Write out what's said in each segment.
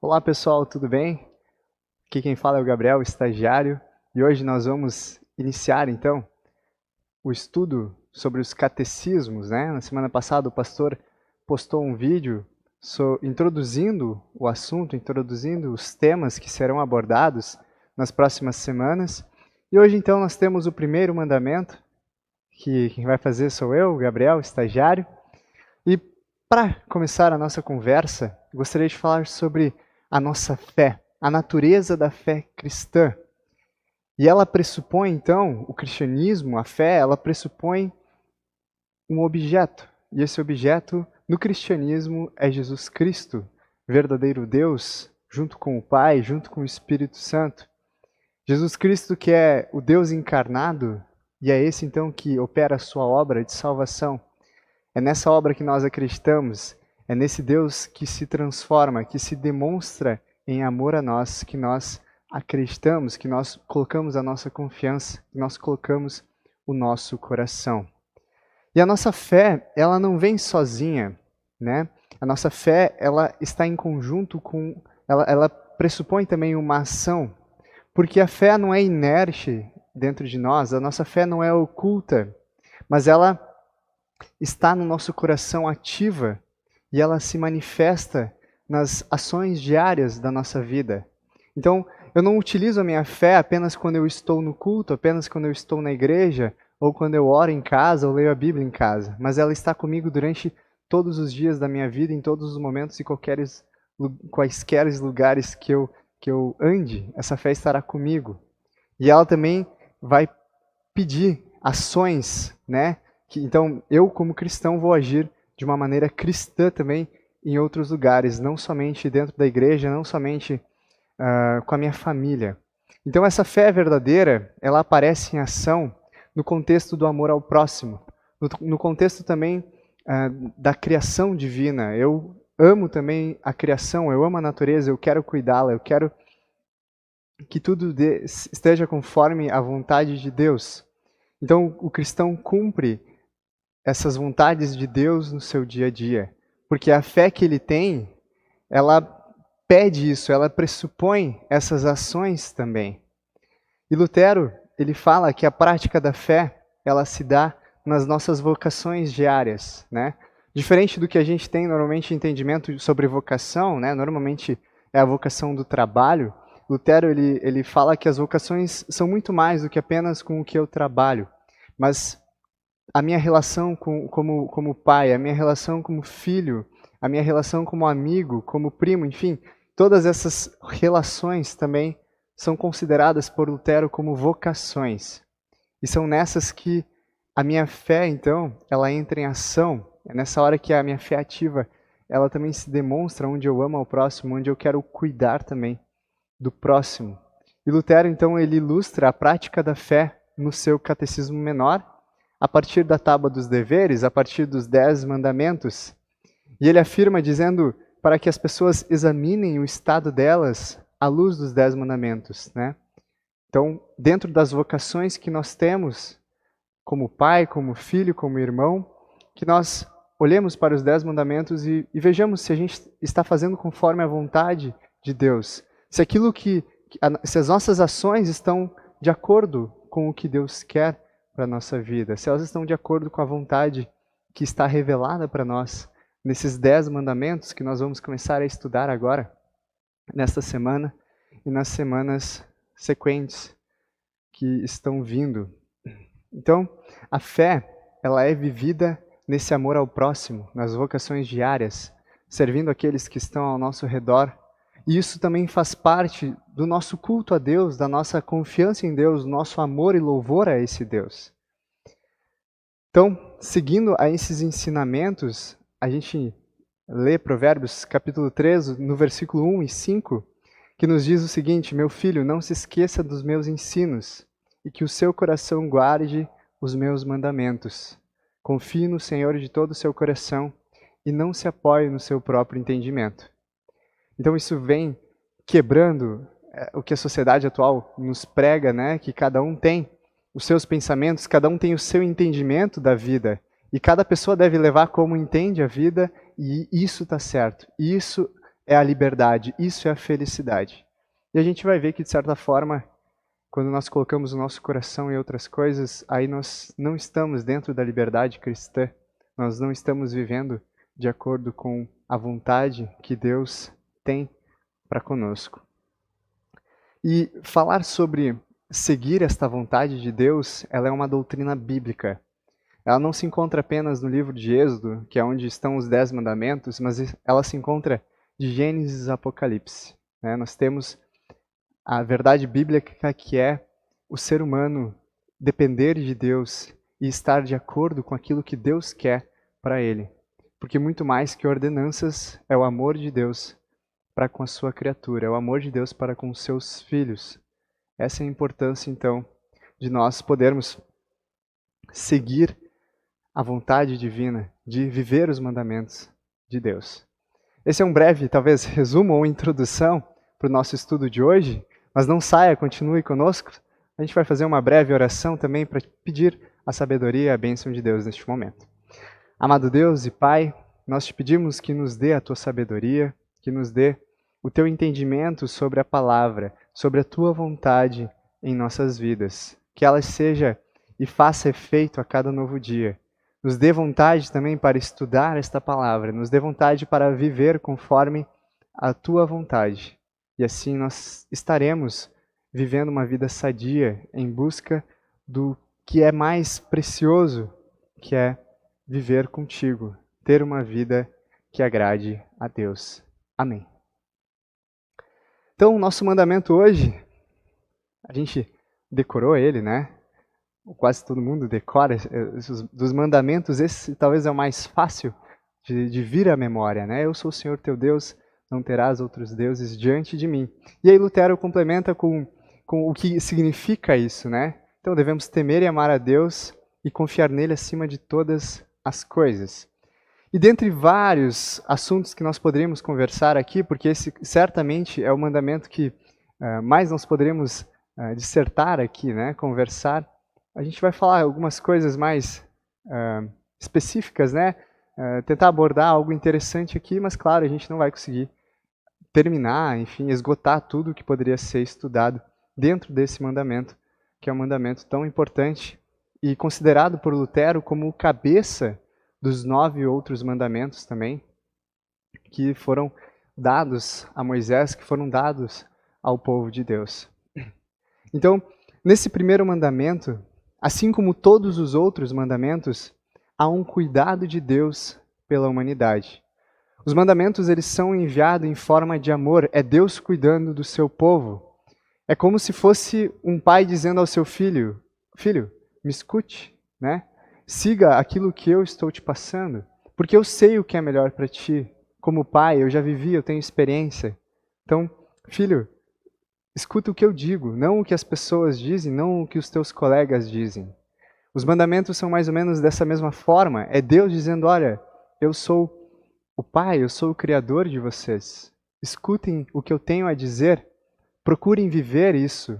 Olá pessoal, tudo bem? Aqui quem fala é o Gabriel, estagiário, e hoje nós vamos iniciar então o estudo sobre os catecismos, né? Na semana passada o pastor postou um vídeo introduzindo o assunto, introduzindo os temas que serão abordados nas próximas semanas. E hoje então nós temos o primeiro mandamento, que quem vai fazer sou eu, Gabriel, estagiário. E para começar a nossa conversa, gostaria de falar sobre a nossa fé, a natureza da fé cristã. E ela pressupõe, então, o cristianismo, a fé, ela pressupõe um objeto. E esse objeto, no cristianismo, é Jesus Cristo, verdadeiro Deus, junto com o Pai, junto com o Espírito Santo. Jesus Cristo que é o Deus encarnado, e é esse, então, que opera a sua obra de salvação. É nessa obra que nós acreditamos, é nesse Deus que se transforma, que se demonstra em amor a nós, que nós acreditamos, que nós colocamos a nossa confiança, que nós colocamos o nosso coração. E a nossa fé, ela não vem sozinha, né? A nossa fé, ela está em conjunto com, ela pressupõe também uma ação, porque a fé não é inerte dentro de nós, a nossa fé não é oculta, mas ela está no nosso coração ativa e ela se manifesta nas ações diárias da nossa vida. Então, eu não utilizo a minha fé apenas quando eu estou no culto, apenas quando eu estou na igreja, ou quando eu oro em casa, ou leio a Bíblia em casa, mas ela está comigo durante todos os dias da minha vida, em todos os momentos e quaisquer lugares que eu ande, essa fé estará comigo. E ela também vai pedir ações, né? Então, eu como cristão vou agir de uma maneira cristã também em outros lugares, não somente dentro da igreja, não somente com a minha família. Então, essa fé verdadeira, ela aparece em ação no contexto do amor ao próximo, no contexto também da criação divina. Eu amo também a criação, eu amo a natureza, eu quero cuidá-la, eu quero que tudo esteja conforme a vontade de Deus. Então, o cristão cumpre essas vontades de Deus no seu dia a dia. Porque a fé que ele tem, ela pede isso, ela pressupõe essas ações também. E Lutero, ele fala que a prática da fé, ela se dá nas nossas vocações diárias, né? Diferente do que a gente tem normalmente entendimento sobre vocação, né? Normalmente é a vocação do trabalho. Lutero, ele fala que as vocações são muito mais do que apenas com o que eu trabalho. Mas a minha relação como pai, a minha relação como filho, a minha relação como amigo, como primo, enfim, todas essas relações também são consideradas por Lutero como vocações. E são nessas que a minha fé, então, ela entra em ação. É nessa hora que a minha fé ativa, ela também se demonstra onde eu amo ao próximo, onde eu quero cuidar também do próximo. E Lutero, então, ele ilustra a prática da fé no seu Catecismo Menor, a partir da Tábua dos Deveres, a partir dos 10 mandamentos. E ele afirma dizendo para que as pessoas examinem o estado delas à luz dos 10 mandamentos, né? Então, dentro das vocações que nós temos, como pai, como filho, como irmão, que nós olhemos para os 10 mandamentos e vejamos se a gente está fazendo conforme a vontade de Deus. Se as nossas ações estão de acordo com o que Deus quer para a nossa vida, se elas estão de acordo com a vontade que está revelada para nós nesses 10 mandamentos que nós vamos começar a estudar agora, nesta semana e nas semanas sequentes que estão vindo. Então, a fé, ela é vivida nesse amor ao próximo, nas vocações diárias, servindo aqueles que estão ao nosso redor. E isso também faz parte do nosso culto a Deus, da nossa confiança em Deus, do nosso amor e louvor a esse Deus. Então, seguindo a esses ensinamentos, a gente lê Provérbios capítulo 3, no versículo 1 e 5, que nos diz o seguinte: meu filho, não se esqueça dos meus ensinos, e que o seu coração guarde os meus mandamentos. Confie no Senhor de todo o seu coração, e não se apoie no seu próprio entendimento. Então isso vem quebrando o que a sociedade atual nos prega, né? Que cada um tem os seus pensamentos, cada um tem o seu entendimento da vida. E cada pessoa deve levar como entende a vida, e isso está certo. Isso é a liberdade, isso é a felicidade. E a gente vai ver que, de certa forma, quando nós colocamos o nosso coração em outras coisas, aí nós não estamos dentro da liberdade cristã, nós não estamos vivendo de acordo com a vontade que Deus tem para conosco. E falar sobre seguir esta vontade de Deus, ela é uma doutrina bíblica. Ela não se encontra apenas no livro de Êxodo, que é onde estão os 10 mandamentos, mas ela se encontra de Gênesis a Apocalipse. Nós temos a verdade bíblica que é o ser humano depender de Deus e estar de acordo com aquilo que Deus quer para ele. Porque muito mais que ordenanças é o amor de Deus para com a sua criatura, é o amor de Deus para com os seus filhos. Essa é a importância, então, de nós podermos seguir a vontade divina, de viver os mandamentos de Deus. Esse é um breve, talvez, resumo ou introdução para o nosso estudo de hoje, mas não saia, continue conosco. A gente vai fazer uma breve oração também para pedir a sabedoria e a bênção de Deus neste momento. Amado Deus e Pai, nós te pedimos que nos dê a tua sabedoria, que nos dê o teu entendimento sobre a palavra, sobre a tua vontade em nossas vidas. Que ela seja e faça efeito a cada novo dia. Nos dê vontade também para estudar esta palavra, nos dê vontade para viver conforme a tua vontade. E assim nós estaremos vivendo uma vida sadia em busca do que é mais precioso, que é viver contigo, ter uma vida que agrade a Deus. Amém. Então, o nosso mandamento hoje, a gente decorou ele, né? Quase todo mundo decora. Dos mandamentos, esse talvez é o mais fácil de vir à memória, né? Eu sou o Senhor teu Deus, não terás outros deuses diante de mim. E aí Lutero complementa com o que significa isso, né? Então devemos temer e amar a Deus e confiar nele acima de todas as coisas. E dentre vários assuntos que nós poderíamos conversar aqui, porque esse certamente é o mandamento que mais nós poderíamos dissertar aqui, né? Conversar, a gente vai falar algumas coisas mais específicas, né? Tentar abordar algo interessante aqui, mas claro, a gente não vai conseguir terminar, enfim, esgotar tudo que poderia ser estudado dentro desse mandamento, que é um mandamento tão importante e considerado por Lutero como o cabeça dos 9 outros mandamentos também, que foram dados a Moisés, que foram dados ao povo de Deus. Então, nesse primeiro mandamento, assim como todos os outros mandamentos, há um cuidado de Deus pela humanidade. Os mandamentos, eles são enviados em forma de amor, é Deus cuidando do seu povo. É como se fosse um pai dizendo ao seu filho, filho, me escute, né? Siga aquilo que eu estou te passando, porque eu sei o que é melhor para ti. Como pai, eu já vivi, eu tenho experiência. Então, filho, escuta o que eu digo, não o que as pessoas dizem, não o que os teus colegas dizem. Os mandamentos são mais ou menos dessa mesma forma. É Deus dizendo, olha, eu sou o Pai, eu sou o Criador de vocês. Escutem o que eu tenho a dizer, procurem viver isso,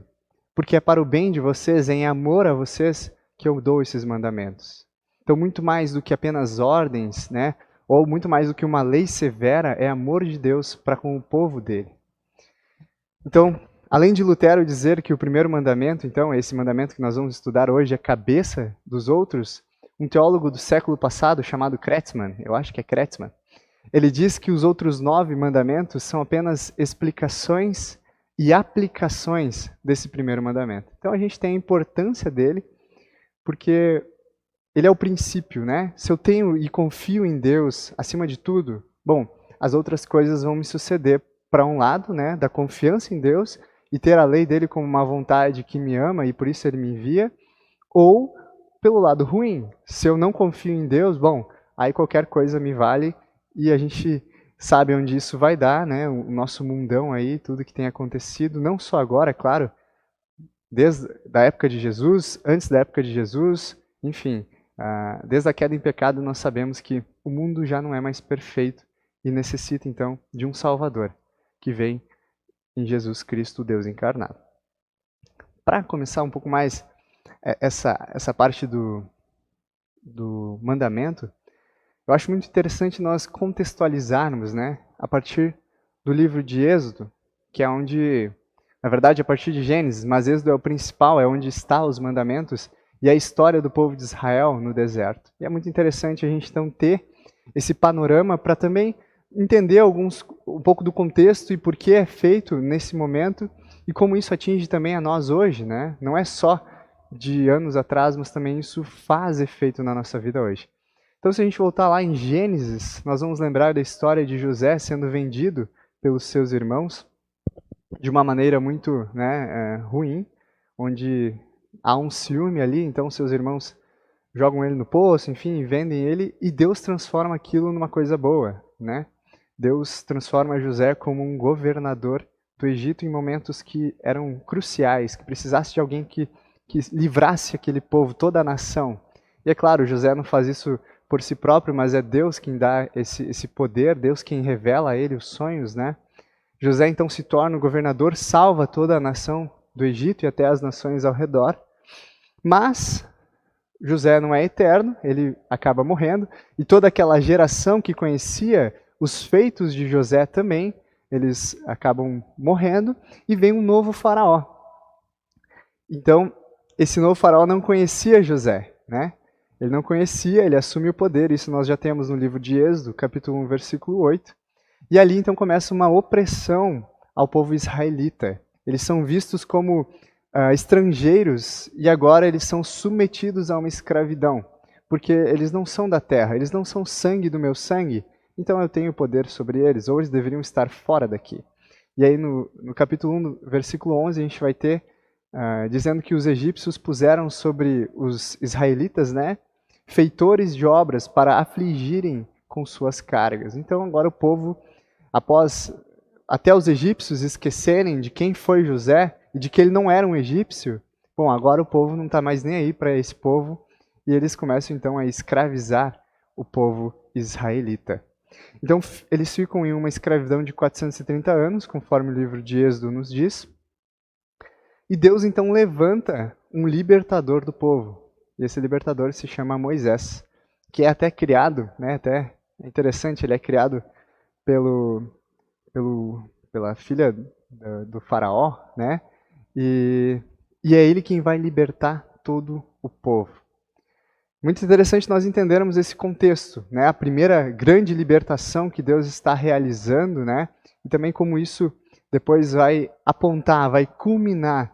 porque é para o bem de vocês, é em amor a vocês que eu dou esses mandamentos. Então, muito mais do que apenas ordens, né? Ou muito mais do que uma lei severa, é amor de Deus para com o povo dele. Então, além de Lutero dizer que o primeiro mandamento, então, esse mandamento que nós vamos estudar hoje, é cabeça dos outros, um teólogo do século passado chamado Kreutzmann, eu acho que é Kreutzmann, ele diz que os outros 9 mandamentos são apenas explicações e aplicações desse primeiro mandamento. Então a gente tem a importância dele, porque ele é o princípio, né? Se eu tenho e confio em Deus acima de tudo, bom, as outras coisas vão me suceder para um lado, né, da confiança em Deus e ter a lei dele como uma vontade que me ama e por isso ele me envia, ou pelo lado ruim, se eu não confio em Deus, bom, aí qualquer coisa me vale e a gente sabe onde isso vai dar, né? O nosso mundão aí, tudo que tem acontecido, não só agora, é claro, desde a época de Jesus, antes da época de Jesus, enfim, desde a queda em pecado nós sabemos que o mundo já não é mais perfeito e necessita então de um Salvador que vem em Jesus Cristo, Deus encarnado. Para começar um pouco mais essa parte do mandamento, eu acho muito interessante nós contextualizarmos, né, a partir do livro de Êxodo, que é onde, na verdade, a partir de Gênesis, mas Êxodo é o principal, é onde estão os mandamentos, e a história do povo de Israel no deserto. E é muito interessante a gente então ter esse panorama para também entender um pouco do contexto e por que é feito nesse momento e como isso atinge também a nós hoje, né? Não é só de anos atrás, mas também isso faz efeito na nossa vida hoje. Então, se a gente voltar lá em Gênesis, nós vamos lembrar da história de José sendo vendido pelos seus irmãos de uma maneira muito ruim, onde há um ciúme ali, então seus irmãos jogam ele no poço, enfim, vendem ele, e Deus transforma aquilo numa coisa boa, né? Deus transforma José como um governador do Egito em momentos que eram cruciais, que precisasse de alguém que livrasse aquele povo, toda a nação. E é claro, José não faz isso por si próprio, mas é Deus quem dá esse poder, Deus quem revela a ele os sonhos, né? José então se torna o governador, salva toda a nação do Egito e até as nações ao redor, mas José não é eterno, ele acaba morrendo, e toda aquela geração que conhecia os feitos de José também, eles acabam morrendo, e vem um novo faraó. Então, esse novo faraó não conhecia José, né? Ele não conhecia, ele assume o poder, isso nós já temos no livro de Êxodo, capítulo 1, versículo 8. E ali então começa uma opressão ao povo israelita. Eles são vistos como estrangeiros e agora eles são submetidos a uma escravidão, porque eles não são da terra, eles não são sangue do meu sangue, então eu tenho poder sobre eles, ou eles deveriam estar fora daqui. E aí no capítulo 1, versículo 11, a gente vai ter dizendo que os egípcios puseram sobre os israelitas, né, feitores de obras para afligirem com suas cargas. Então agora o povo, após até os egípcios esquecerem de quem foi José e de que ele não era um egípcio, bom, agora o povo não está mais nem aí para esse povo e eles começam então a escravizar o povo israelita. Então eles ficam em uma escravidão de 430 anos, conforme o livro de Êxodo nos diz. E Deus então levanta um libertador do povo. E esse libertador se chama Moisés, que é até criado, né, até é interessante, ele é criado pela filha do faraó, né? E é ele quem vai libertar todo o povo. Muito interessante nós entendermos esse contexto, né? A primeira grande libertação que Deus está realizando, né? E também como isso depois vai apontar, vai culminar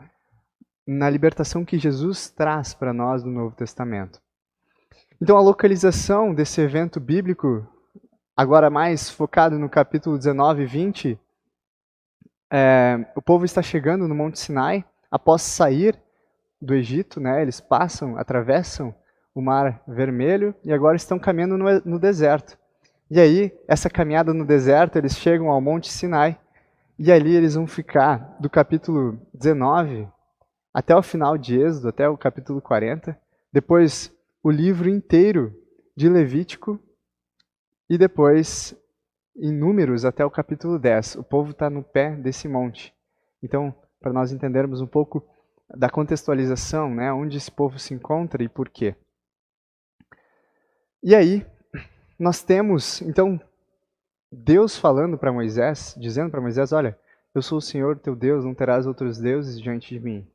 na libertação que Jesus traz para nós no Novo Testamento. Então a localização desse evento bíblico, agora mais focado no capítulo 19 e 20, o povo está chegando no Monte Sinai após sair do Egito, né? Eles atravessam o Mar Vermelho e agora estão caminhando no deserto. E aí, essa caminhada no deserto, eles chegam ao Monte Sinai e ali eles vão ficar do capítulo 19 até o final de Êxodo, até o capítulo 40, depois o livro inteiro de Levítico e depois em Números até o capítulo 10. O povo está no pé desse monte. Então, para nós entendermos um pouco da contextualização, né, onde esse povo se encontra e por quê. E aí, nós temos, então, Deus falando para Moisés, dizendo para Moisés, olha, eu sou o Senhor teu Deus, não terás outros deuses diante de mim.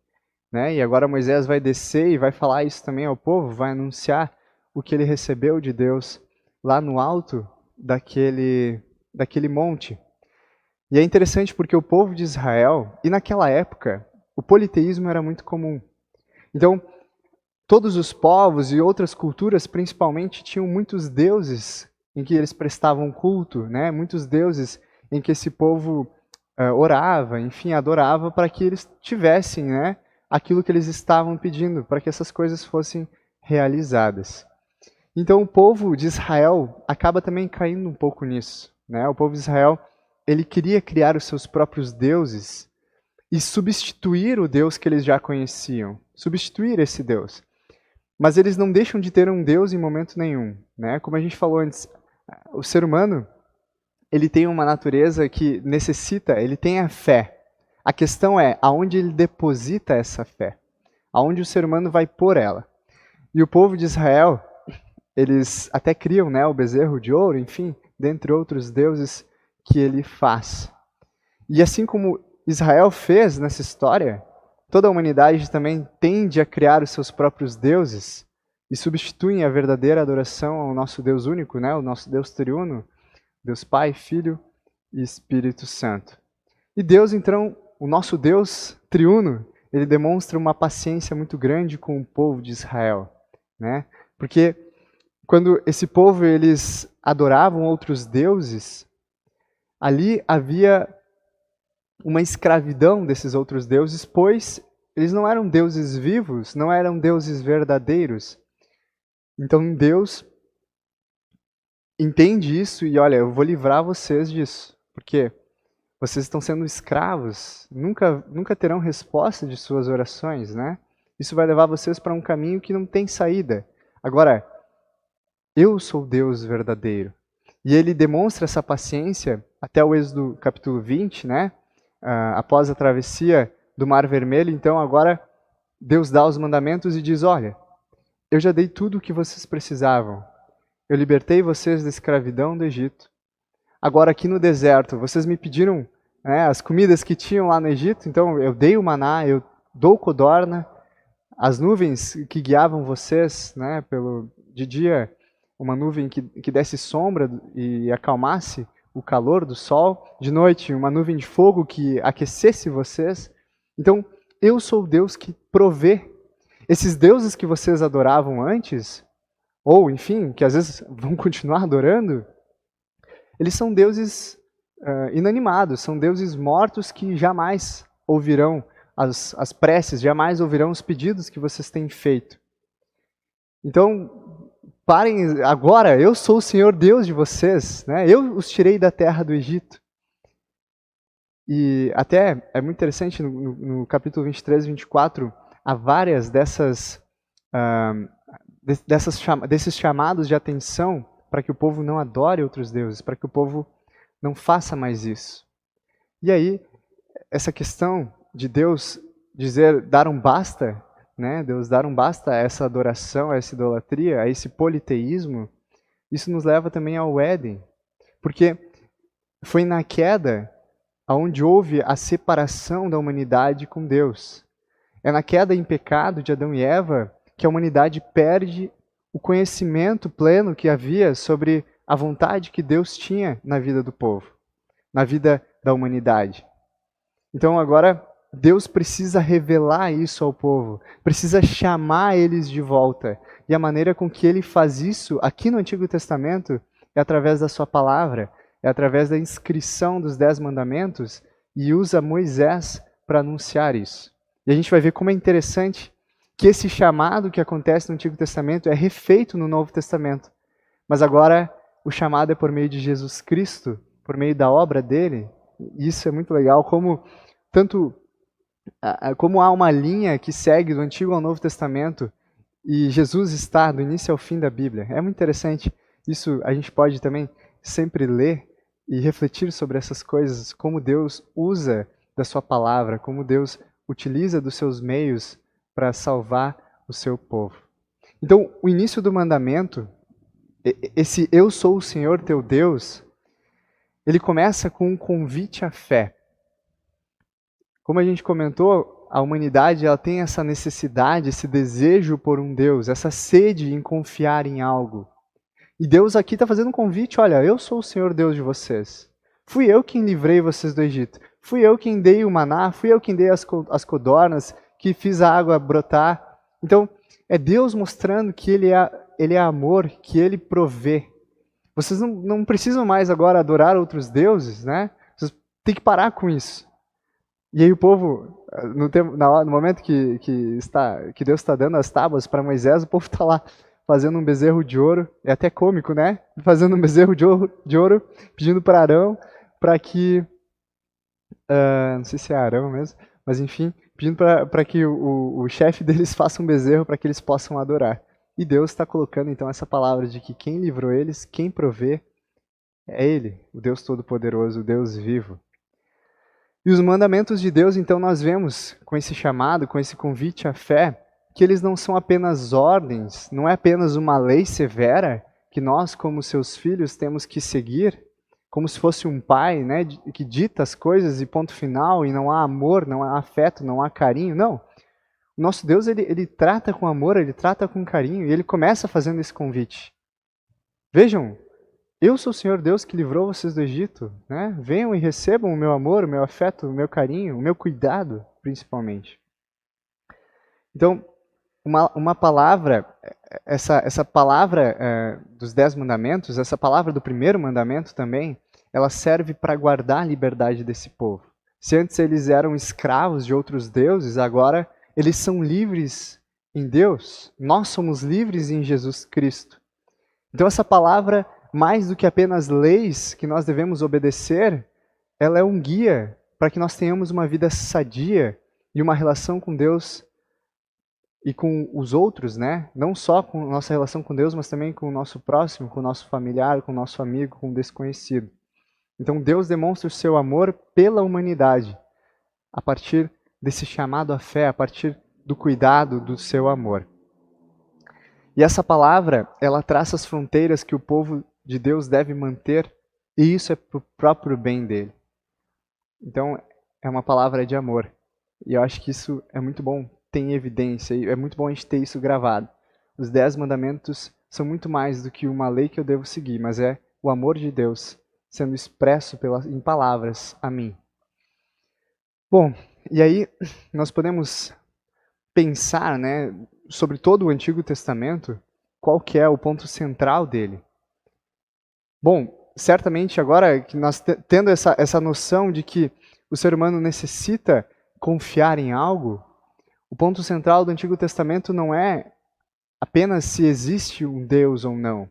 Né? E agora Moisés vai descer e vai falar isso também ao povo, vai anunciar o que ele recebeu de Deus lá no alto daquele monte. E é interessante porque o povo de Israel, e naquela época, o politeísmo era muito comum. Então, todos os povos e outras culturas, principalmente, tinham muitos deuses em que eles prestavam culto, né? Muitos deuses em que esse povo orava, enfim, adorava para que eles tivessem, né, aquilo que eles estavam pedindo, para que essas coisas fossem realizadas. Então o povo de Israel acaba também caindo um pouco nisso, né? O povo de Israel, ele queria criar os seus próprios deuses e substituir o Deus que eles já conheciam, substituir esse Deus. Mas eles não deixam de ter um Deus em momento nenhum, né? Como a gente falou antes, o ser humano, ele tem uma natureza que necessita, ele tem a fé. A questão é aonde ele deposita essa fé, aonde o ser humano vai pôr ela. E o povo de Israel, eles até criam, né, o bezerro de ouro, enfim, dentre outros deuses que ele faz. E assim como Israel fez nessa história, toda a humanidade também tende a criar os seus próprios deuses e substituem a verdadeira adoração ao nosso Deus único, né? O nosso Deus triuno, Deus Pai, Filho e Espírito Santo. E Deus, então, o nosso Deus triuno, ele demonstra uma paciência muito grande com o povo de Israel, né? Porque quando esse povo eles adoravam outros deuses, ali havia uma escravidão desses outros deuses, pois eles não eram deuses vivos, não eram deuses verdadeiros. Então Deus entende isso e olha, eu vou livrar vocês disso, porque vocês estão sendo escravos, nunca terão resposta de suas orações, né? Isso vai levar vocês para um caminho que não tem saída. Agora, eu sou Deus verdadeiro. E ele demonstra essa paciência até o Êxodo capítulo 20, né? Após a travessia do Mar Vermelho, então agora Deus dá os mandamentos e diz, olha, eu já dei tudo o que vocês precisavam. Eu libertei vocês da escravidão do Egito. Agora aqui no deserto, vocês me pediram, né, as comidas que tinham lá no Egito, então eu dei o maná, eu dou codorna, as nuvens que guiavam vocês, né, de dia, uma nuvem que desse sombra e acalmasse o calor do sol, de noite uma nuvem de fogo que aquecesse vocês. Então, eu sou o Deus que provê. Esses deuses que vocês adoravam antes, ou enfim, que às vezes vão continuar adorando, eles são deuses inanimados, são deuses mortos que jamais ouvirão as preces, jamais ouvirão os pedidos que vocês têm feito. Então, parem agora, eu sou o Senhor Deus de vocês, né? Eu os tirei da terra do Egito. E até é muito interessante, no capítulo 23 e 24, há várias desses chamados de atenção para que o povo não adore outros deuses, para que o povo não faça mais isso. E aí, essa questão de Deus dar um basta, né? Deus dar um basta a essa adoração, a essa idolatria, a esse politeísmo, isso nos leva também ao Éden. Porque foi na queda onde houve a separação da humanidade com Deus. É na queda em pecado de Adão e Eva que a humanidade perde o conhecimento pleno que havia sobre a vontade que Deus tinha na vida do povo, na vida da humanidade. Então agora Deus precisa revelar isso ao povo, precisa chamar eles de volta. E a maneira com que ele faz isso aqui no Antigo Testamento é através da sua palavra, é através da inscrição dos 10 mandamentos e usa Moisés para anunciar isso. E a gente vai ver como é interessante que esse chamado que acontece no Antigo Testamento é refeito no Novo Testamento. Mas agora o chamado é por meio de Jesus Cristo, por meio da obra dele. E isso é muito legal, como há uma linha que segue do Antigo ao Novo Testamento e Jesus está do início ao fim da Bíblia. É muito interessante. Isso a gente pode também sempre ler e refletir sobre essas coisas, como Deus usa da sua palavra, como Deus utiliza dos seus meios para salvar o seu povo. Então, o início do mandamento, esse eu sou o Senhor teu Deus, ele começa com um convite à fé. Como a gente comentou, a humanidade ela tem essa necessidade, esse desejo por um Deus, essa sede em confiar em algo. E Deus aqui está fazendo um convite, olha, eu sou o Senhor Deus de vocês. Fui eu quem livrei vocês do Egito. Fui eu quem dei o maná, fui eu quem dei as codornas, que fiz a água brotar. Então, é Deus mostrando que Ele é amor, que Ele provê. Vocês não precisam mais agora adorar outros deuses, né? Vocês têm que parar com isso. E aí o povo, no momento que Deus está dando as tábuas para Moisés, o povo está lá fazendo um bezerro de ouro, é até cômico, né? Fazendo um bezerro de ouro pedindo para Arão, para que, não sei se é Arão mesmo, mas enfim, pedindo para que o chefe deles faça um bezerro para que eles possam adorar. E Deus está colocando então essa palavra de que quem livrou eles, quem provê, é Ele, o Deus Todo-Poderoso, o Deus vivo. E os mandamentos de Deus, então, nós vemos com esse chamado, com esse convite à fé, que eles não são apenas ordens, não é apenas uma lei severa que nós, como seus filhos, temos que seguir, como se fosse um pai, né, que dita as coisas e ponto final, e não há amor, não há afeto, não há carinho. Não. O nosso Deus, ele trata com amor, ele trata com carinho, e ele começa fazendo esse convite. Vejam, eu sou o Senhor Deus que livrou vocês do Egito, né? Venham e recebam o meu amor, o meu afeto, o meu carinho, o meu cuidado, principalmente. Então, uma palavra, essa palavra dos 10 mandamentos, essa palavra do primeiro mandamento também, ela serve para guardar a liberdade desse povo. Se antes eles eram escravos de outros deuses, agora eles são livres em Deus. Nós somos livres em Jesus Cristo. Então essa palavra, mais do que apenas leis que nós devemos obedecer, ela é um guia para que nós tenhamos uma vida sadia e uma relação com Deus e com os outros, né? Não só com nossa relação com Deus, mas também com o nosso próximo, com o nosso familiar, com o nosso amigo, com o desconhecido. Então Deus demonstra o seu amor pela humanidade, a partir desse chamado à fé, a partir do cuidado do seu amor. E essa palavra, ela traça as fronteiras que o povo de Deus deve manter, e isso é para o próprio bem dele. Então, é uma palavra de amor. E eu acho que isso é muito bom, tem evidência, e é muito bom a gente ter isso gravado. Os 10 mandamentos são muito mais do que uma lei que eu devo seguir, mas é o amor de Deus sendo expresso em palavras a mim. Bom, e aí nós podemos pensar, né, sobre todo o Antigo Testamento, qual que é o ponto central dele. Bom, certamente agora que nós tendo essa noção de que o ser humano necessita confiar em algo, o ponto central do Antigo Testamento não é apenas se existe um Deus ou não,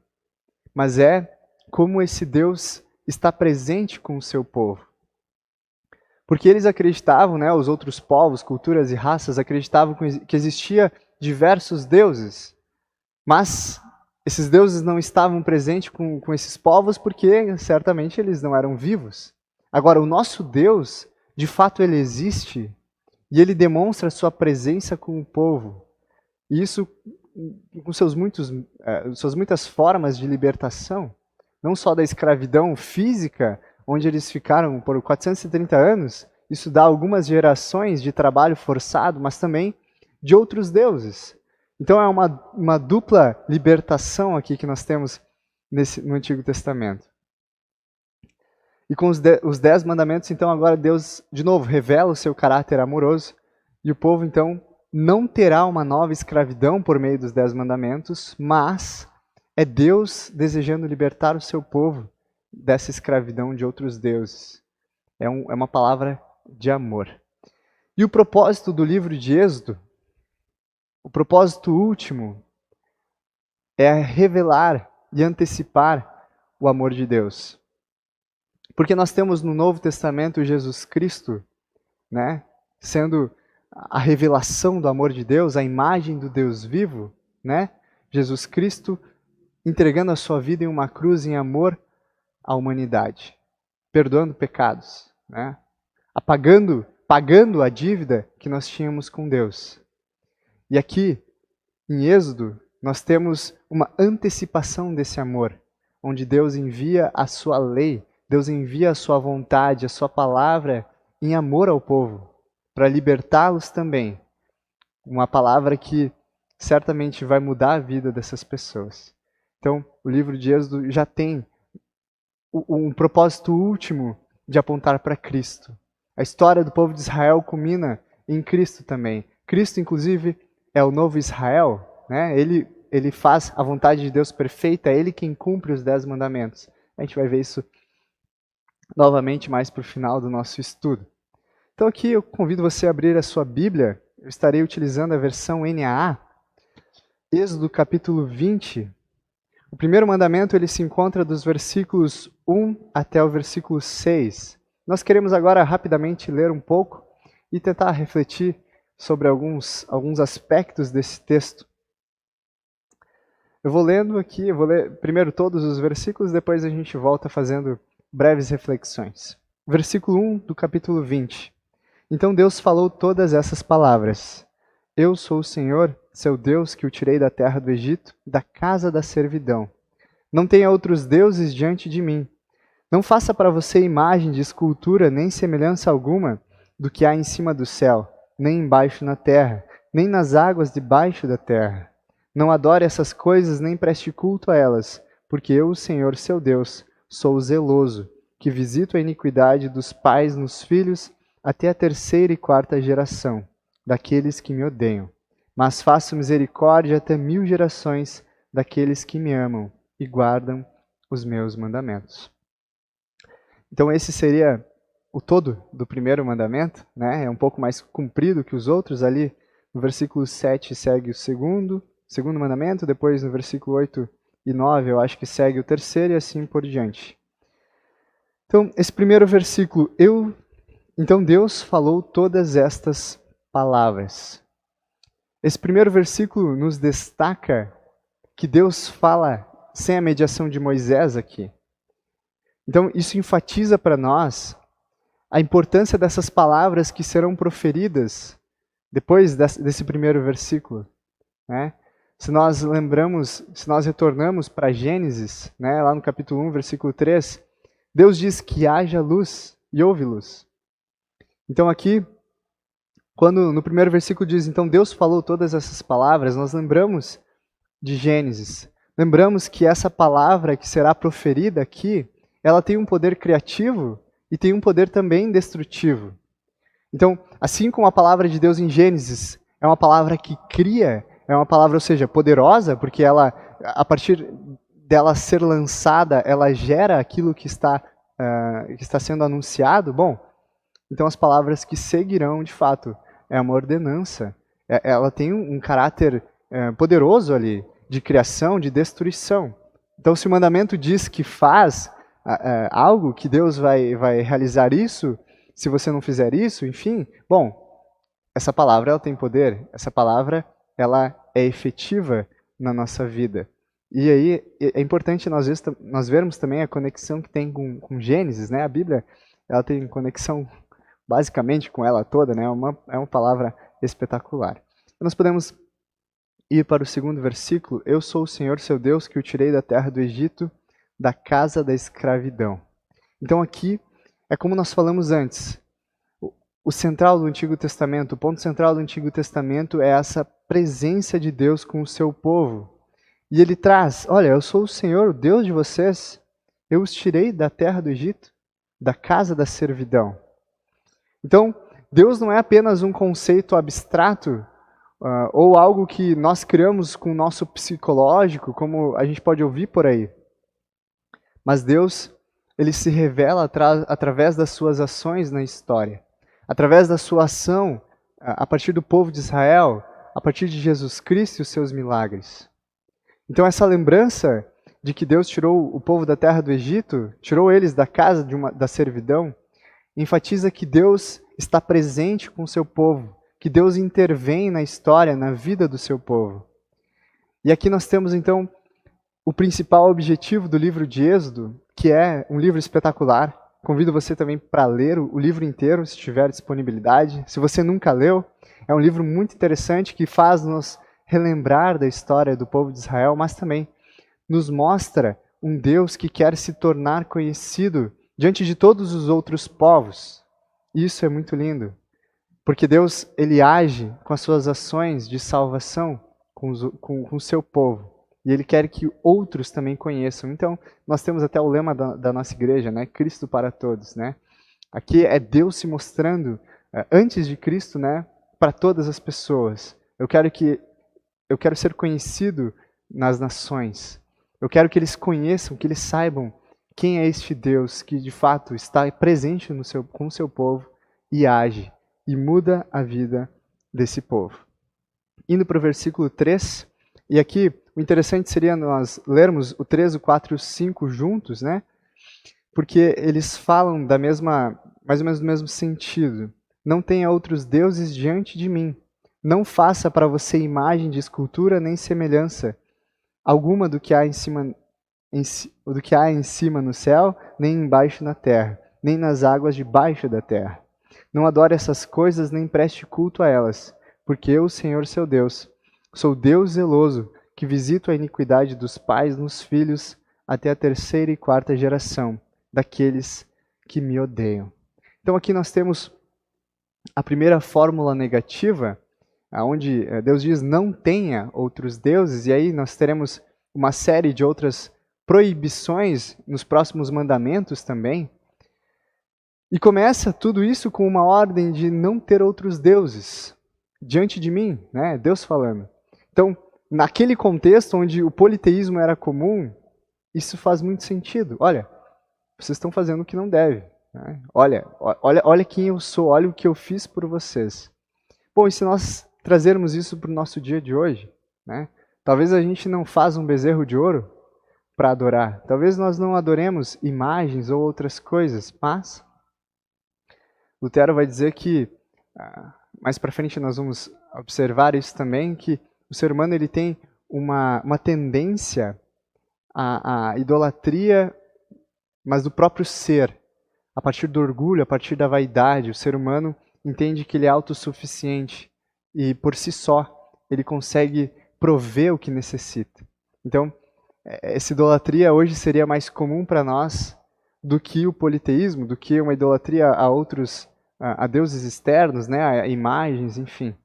mas é como esse Deus está presente com o seu povo. Porque eles acreditavam, né, os outros povos, culturas e raças acreditavam que existia diversos deuses, mas esses deuses não estavam presentes com esses povos porque certamente eles não eram vivos. Agora, o nosso Deus, de fato, ele existe e ele demonstra sua presença com o povo. E isso com suas muitas formas de libertação, não só da escravidão física, onde eles ficaram por 430 anos, isso dá algumas gerações de trabalho forçado, mas também de outros deuses. Então é uma dupla libertação aqui que nós temos no Antigo Testamento. E com os 10 mandamentos, então agora Deus, de novo, revela o seu caráter amoroso, e o povo, então, não terá uma nova escravidão por meio dos 10 mandamentos, mas é Deus desejando libertar o seu povo dessa escravidão de outros deuses. É uma palavra de amor. E o propósito do livro de Êxodo, o propósito último, é revelar e antecipar o amor de Deus. Porque nós temos no Novo Testamento Jesus Cristo, né, sendo a revelação do amor de Deus, a imagem do Deus vivo, né? Jesus Cristo entregando a sua vida em uma cruz em amor à humanidade, perdoando pecados, né? Pagando a dívida que nós tínhamos com Deus. E aqui, em Êxodo, nós temos uma antecipação desse amor, onde Deus envia a sua lei, Deus envia a sua vontade, a sua palavra em amor ao povo, para libertá-los também. Uma palavra que certamente vai mudar a vida dessas pessoas. Então, o livro de Êxodo já tem um propósito último de apontar para Cristo. A história do povo de Israel culmina em Cristo também. Cristo, inclusive, é o novo Israel, né? Ele faz a vontade de Deus perfeita, é Ele quem cumpre os 10 mandamentos. A gente vai ver isso novamente mais para o final do nosso estudo. Então aqui eu convido você a abrir a sua Bíblia. Eu estarei utilizando a versão NAA. Êxodo capítulo 20. O primeiro mandamento ele se encontra dos versículos 1 até o versículo 6. Nós queremos agora rapidamente ler um pouco e tentar refletir sobre alguns aspectos desse texto. Eu vou lendo aqui, eu vou ler primeiro todos os versículos, depois a gente volta fazendo breves reflexões. Versículo 1 do capítulo 20. Então Deus falou todas essas palavras. Eu sou o Senhor, seu Deus, que o tirei da terra do Egito, da casa da servidão. Não tenha outros deuses diante de mim. Não faça para você imagem de escultura, nem semelhança alguma do que há em cima do céu, nem embaixo na terra, nem nas águas debaixo da terra. Não adore essas coisas, nem preste culto a elas, porque eu, o Senhor, seu Deus, sou zeloso, que visito a iniquidade dos pais nos filhos até a 3ª e 4ª geração, daqueles que me odeiam. Mas faço misericórdia até 1000 gerações daqueles que me amam e guardam os meus mandamentos. Então esse seria o todo do primeiro mandamento, né? É um pouco mais comprido que os outros ali. No versículo 7 segue o segundo mandamento, depois no versículo 8 e 9 eu acho que segue o terceiro e assim por diante. Então, esse primeiro versículo, então Deus falou todas estas palavras. Esse primeiro versículo nos destaca que Deus fala sem a mediação de Moisés aqui. Então, isso enfatiza para nós a importância dessas palavras que serão proferidas depois desse primeiro versículo, né? Se nós retornamos para Gênesis, né, lá no capítulo 1, versículo 3, Deus diz que haja luz e houve luz. Então aqui, quando no primeiro versículo diz, então Deus falou todas essas palavras, nós lembramos de Gênesis. Lembramos que essa palavra que será proferida aqui, ela tem um poder criativo e tem um poder também destrutivo. Então, assim como a palavra de Deus em Gênesis é uma palavra que cria, é uma palavra, ou seja, poderosa, porque ela, a partir dela ser lançada, ela gera aquilo que está sendo anunciado. Bom, então as palavras que seguirão, de fato, é uma ordenança. Ela tem um caráter poderoso ali, de criação, de destruição. Então, se o mandamento diz que faz algo, que Deus vai realizar isso, se você não fizer isso, enfim, bom, essa palavra ela tem poder, essa palavra ela é efetiva na nossa vida. E aí é importante nós vermos também a conexão que tem com Gênesis, né? A Bíblia ela tem conexão basicamente com ela toda, né? É uma palavra espetacular. Nós podemos ir para o segundo versículo. Eu sou o Senhor, seu Deus, que o tirei da terra do Egito, da casa da escravidão. Então aqui é como nós falamos antes. O central do Antigo Testamento, o ponto central do Antigo Testamento é essa presença de Deus com o seu povo. E ele traz, olha, eu sou o Senhor, o Deus de vocês, eu os tirei da terra do Egito, da casa da servidão. Então, Deus não é apenas um conceito abstrato, ou algo que nós criamos com o nosso psicológico, como a gente pode ouvir por aí. Mas Deus, ele se revela através das suas ações na história. Através da sua ação, a partir do povo de Israel, a partir de Jesus Cristo e os seus milagres. Então essa lembrança de que Deus tirou o povo da terra do Egito, tirou eles da casa da servidão, enfatiza que Deus está presente com o seu povo, que Deus intervém na história, na vida do seu povo. E aqui nós temos então o principal objetivo do livro de Êxodo, que é um livro espetacular. Convido você também para ler o livro inteiro, se tiver disponibilidade. Se você nunca leu, é um livro muito interessante que faz-nos relembrar da história do povo de Israel, mas também nos mostra um Deus que quer se tornar conhecido diante de todos os outros povos. Isso é muito lindo, porque Deus ele age com as suas ações de salvação com o seu povo. E Ele quer que outros também conheçam. Então, nós temos até o lema da nossa igreja, né? Cristo para todos, né? Aqui é Deus se mostrando, antes de Cristo, né? Para todas as pessoas. Eu quero ser conhecido nas nações. Eu quero que eles conheçam, que eles saibam quem é este Deus que, de fato, está presente com o seu povo e age e muda a vida desse povo. Indo para o versículo 3, e aqui o interessante seria nós lermos o 3, o 4 e o 5 juntos, né? Porque eles falam mais ou menos do mesmo sentido. Não tenha outros deuses diante de mim. Não faça para você imagem de escultura nem semelhança alguma do que há em cima no céu, nem embaixo na terra, nem nas águas debaixo da terra. Não adore essas coisas nem preste culto a elas, porque eu, Senhor seu Deus, sou Deus zeloso, que visito a iniquidade dos pais nos filhos até a 3ª e 4ª geração daqueles que me odeiam. Então aqui nós temos a primeira fórmula negativa, onde Deus diz não tenha outros deuses, e aí nós teremos uma série de outras proibições nos próximos mandamentos também. E começa tudo isso com uma ordem de não ter outros deuses diante de mim, né? Deus falando. Então, naquele contexto onde o politeísmo era comum, isso faz muito sentido. Olha, vocês estão fazendo o que não deve. Né? Olha quem eu sou, olha o que eu fiz por vocês. Bom, e se nós trazermos isso para o nosso dia de hoje, né? Talvez a gente não faça um bezerro de ouro para adorar. Talvez nós não adoremos imagens ou outras coisas, mas Lutero vai dizer que, mais para frente nós vamos observar isso também, que o ser humano ele tem uma tendência à idolatria, mas do próprio ser. A partir do orgulho, a partir da vaidade, o ser humano entende que ele é autossuficiente e, por si só, ele consegue prover o que necessita. Então, essa idolatria hoje seria mais comum para nós do que o politeísmo, do que uma idolatria a deuses externos, né, a imagens, enfim.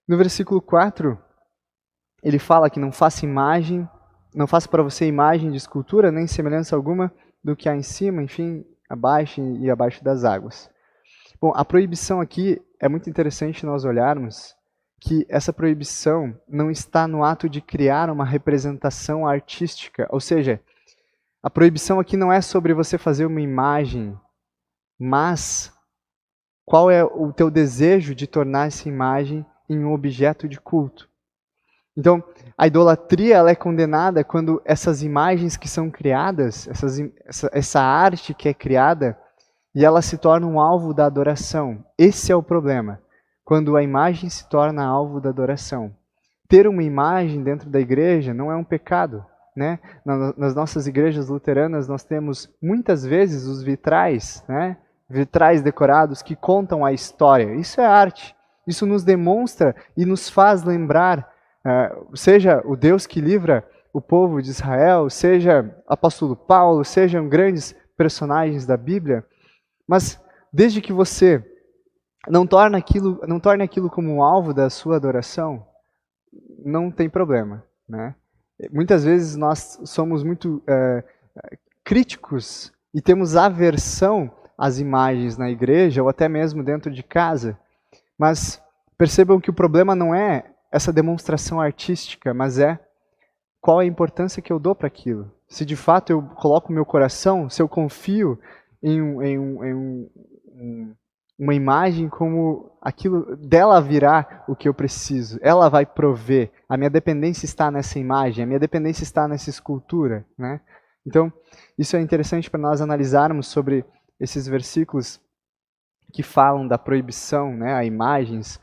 No versículo 4, ele fala que não faça para você imagem de escultura, nem semelhança alguma do que há em cima, enfim, abaixo e abaixo das águas. Bom, a proibição aqui é muito interessante nós olharmos que essa proibição não está no ato de criar uma representação artística, ou seja, a proibição aqui não é sobre você fazer uma imagem, mas qual é o teu desejo de tornar essa imagem em um objeto de culto. Então, a idolatria ela é condenada quando essas imagens que são criadas, essa arte que é criada, e ela se torna um alvo da adoração. Esse é o problema, quando a imagem se torna alvo da adoração. Ter uma imagem dentro da igreja não é um pecado. Né? Nas nossas igrejas luteranas nós temos muitas vezes os vitrais, né? Vitrais decorados que contam a história. Isso é arte. Isso nos demonstra e nos faz lembrar, seja o Deus que livra o povo de Israel, seja apóstolo Paulo, sejam grandes personagens da Bíblia, mas desde que você não torne aquilo como um alvo da sua adoração, não tem problema, né? Muitas vezes nós somos muito críticos e temos aversão às imagens na igreja ou até mesmo dentro de casa, mas percebam que o problema não é essa demonstração artística, mas é qual é a importância que eu dou para aquilo. Se de fato eu coloco meu coração, se eu confio em uma imagem como aquilo dela virá o que eu preciso, ela vai prover, a minha dependência está nessa imagem, a minha dependência está nessa escultura, né? Então, isso é interessante para nós analisarmos sobre esses versículos que falam da proibição, né, a imagens,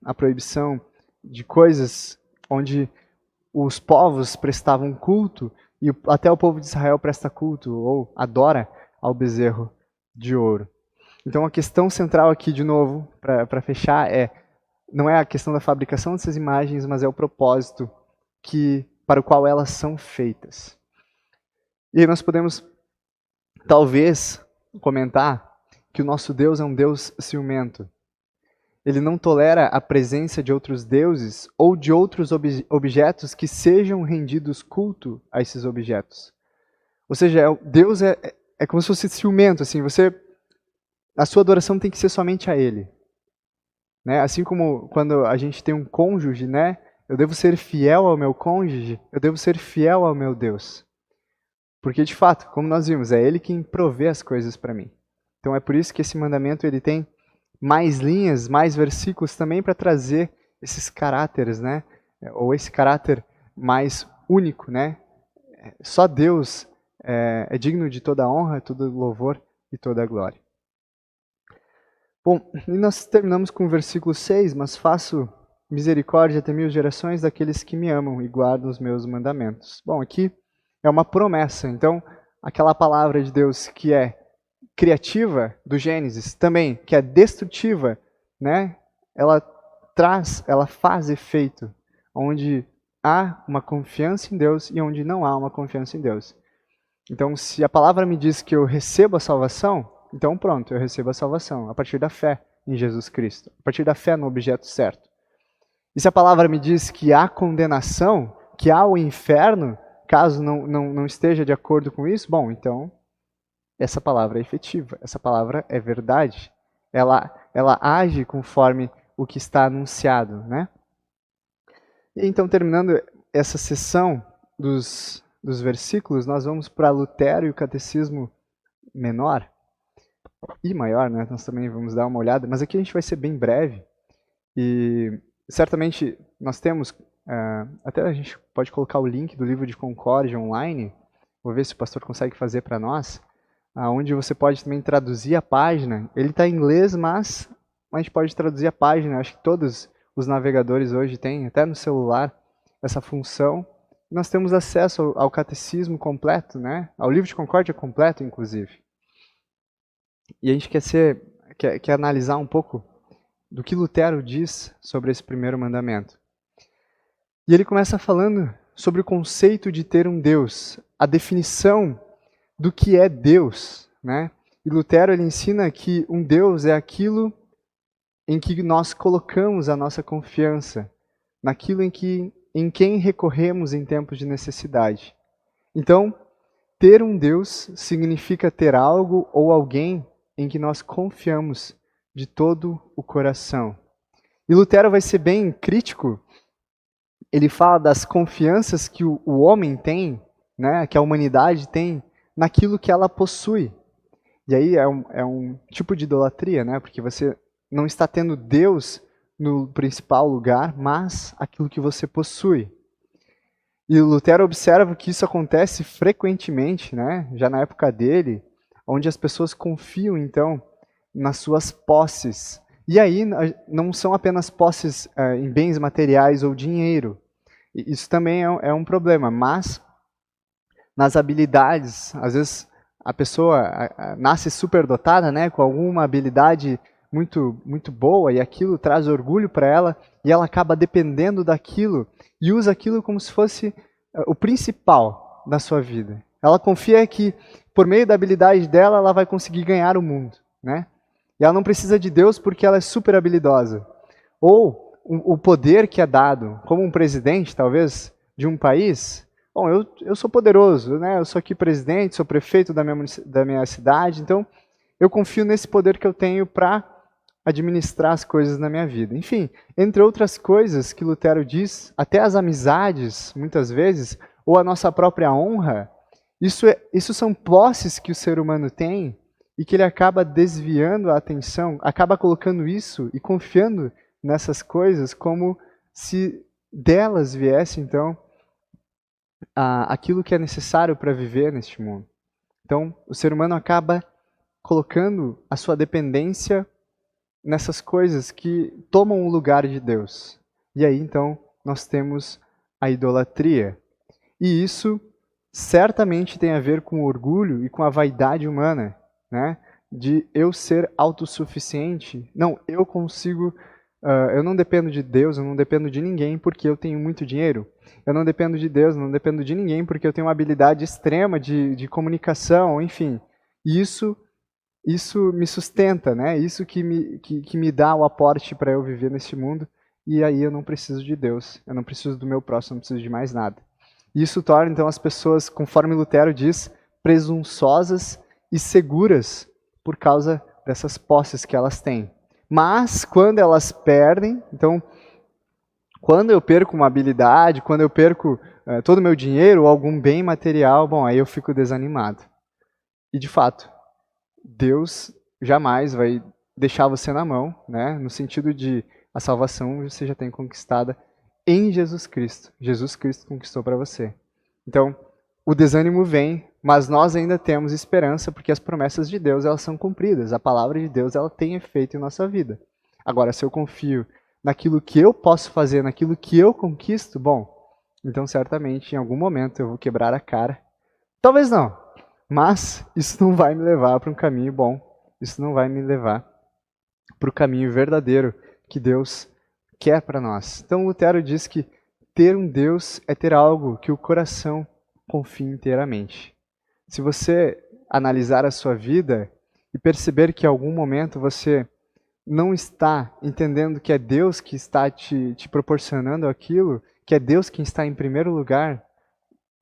a proibição de coisas onde os povos prestavam culto e até o povo de Israel presta culto ou adora ao bezerro de ouro. Então a questão central aqui, de novo, para fechar, não é a questão da fabricação dessas imagens, mas é o propósito para o qual elas são feitas. E aí nós podemos, talvez, comentar que o nosso Deus é um Deus ciumento. Ele não tolera a presença de outros deuses ou de outros objetos que sejam rendidos culto a esses objetos. Ou seja, Deus é como se fosse ciumento, assim, a sua adoração tem que ser somente a Ele. Né? Assim como quando a gente tem um cônjuge, né? Eu devo ser fiel ao meu cônjuge, eu devo ser fiel ao meu Deus. Porque, de fato, como nós vimos, é Ele quem provê as coisas para mim. Então é por isso que esse mandamento ele tem mais linhas, mais versículos também para trazer esses caráteres, né? Ou esse caráter mais único, né? Só Deus é digno de toda a honra, todo louvor e toda a glória. Bom, e nós terminamos com o versículo 6, mas faço misericórdia até 1000 gerações daqueles que me amam e guardam os meus mandamentos. Bom, aqui é uma promessa, então aquela palavra de Deus que é criativa do Gênesis, também, que é destrutiva, né? Ela faz efeito onde há uma confiança em Deus e onde não há uma confiança em Deus. Então, se a palavra me diz que eu recebo a salvação, então pronto, eu recebo a salvação, a partir da fé em Jesus Cristo, a partir da fé no objeto certo. E se a palavra me diz que há condenação, que há o inferno, caso não esteja de acordo com isso, bom, então essa palavra é efetiva, essa palavra é verdade. Ela age conforme o que está anunciado, né? E então, terminando essa sessão dos versículos, nós vamos para Lutero e o Catecismo Menor e Maior, né? Nós também vamos dar uma olhada, mas aqui a gente vai ser bem breve. E certamente nós temos, até a gente pode colocar o link do livro de Concórdia online, vou ver se o pastor consegue fazer para nós, onde você pode também traduzir a página. Ele está em inglês, mas a gente pode traduzir a página. Acho que todos os navegadores hoje têm, até no celular, essa função. Nós temos acesso ao catecismo completo, né? Ao livro de Concórdia completo, inclusive. E a gente quer analisar um pouco do que Lutero diz sobre esse primeiro mandamento. E ele começa falando sobre o conceito de ter um Deus, a definição do que é Deus, né? E Lutero ele ensina que um Deus é aquilo em que nós colocamos a nossa confiança, naquilo em quem recorremos em tempos de necessidade. Então, ter um Deus significa ter algo ou alguém em que nós confiamos de todo o coração. E Lutero vai ser bem crítico. Ele fala das confianças que o homem tem, né, que a humanidade tem, naquilo que ela possui. E aí é um tipo de idolatria, né, porque você não está tendo Deus no principal lugar, mas aquilo que você possui. E Lutero observa que isso acontece frequentemente, né, já na época dele, onde as pessoas confiam, então, nas suas posses. E aí não são apenas posses em bens materiais ou dinheiro. Isso também é um problema, mas nas habilidades, às vezes a pessoa nasce superdotada, né, com alguma habilidade muito boa, e aquilo traz orgulho para ela, e ela acaba dependendo daquilo e usa aquilo como se fosse o principal da sua vida. Ela confia que por meio da habilidade dela ela vai conseguir ganhar o mundo, né? E ela não precisa de Deus porque ela é super habilidosa. Ou o poder que é dado, como um presidente, talvez, de um país. Bom, eu sou poderoso, né? Eu sou aqui presidente, sou prefeito da minha cidade, então eu confio nesse poder que eu tenho para administrar as coisas na minha vida. Enfim, entre outras coisas que Lutero diz, até as amizades, muitas vezes, ou a nossa própria honra, isso são posses que o ser humano tem e que ele acaba desviando a atenção, acaba colocando isso e confiando nessas coisas como se delas viesse, então, aquilo que é necessário para viver neste mundo. Então, o ser humano acaba colocando a sua dependência nessas coisas que tomam o lugar de Deus. E aí, então, nós temos a idolatria. E isso certamente tem a ver com o orgulho e com a vaidade humana, né? De eu ser autossuficiente. Não, eu consigo, eu não dependo de Deus, eu não dependo de ninguém porque eu tenho muito dinheiro. Eu não dependo de Deus, não dependo de ninguém porque eu tenho uma habilidade extrema de comunicação, enfim. E isso me sustenta, né? Isso que me dá o aporte para eu viver neste mundo. E aí eu não preciso de Deus, eu não preciso do meu próximo, não preciso de mais nada. Isso torna, então, as pessoas, conforme Lutero diz, presunçosas e seguras por causa dessas posses que elas têm. Mas, quando elas perdem, então, quando eu perco uma habilidade, quando eu perco todo o meu dinheiro ou algum bem material, bom, aí eu fico desanimado. E, de fato, Deus jamais vai deixar você na mão, né? No sentido de a salvação você já tem conquistada em Jesus Cristo. Jesus Cristo conquistou para você. Então, o desânimo vem, mas nós ainda temos esperança porque as promessas de Deus elas são cumpridas. A palavra de Deus ela tem efeito em nossa vida. Agora, se eu confio naquilo que eu posso fazer, naquilo que eu conquisto, bom, então certamente em algum momento eu vou quebrar a cara. Talvez não. Mas isso não vai me levar para um caminho bom. Isso não vai me levar para o caminho verdadeiro que Deus quer para nós. Então Lutero diz que ter um Deus é ter algo que o coração confia inteiramente. Se você analisar a sua vida e perceber que em algum momento você não está entendendo que é Deus que está te proporcionando aquilo, que é Deus quem está em primeiro lugar,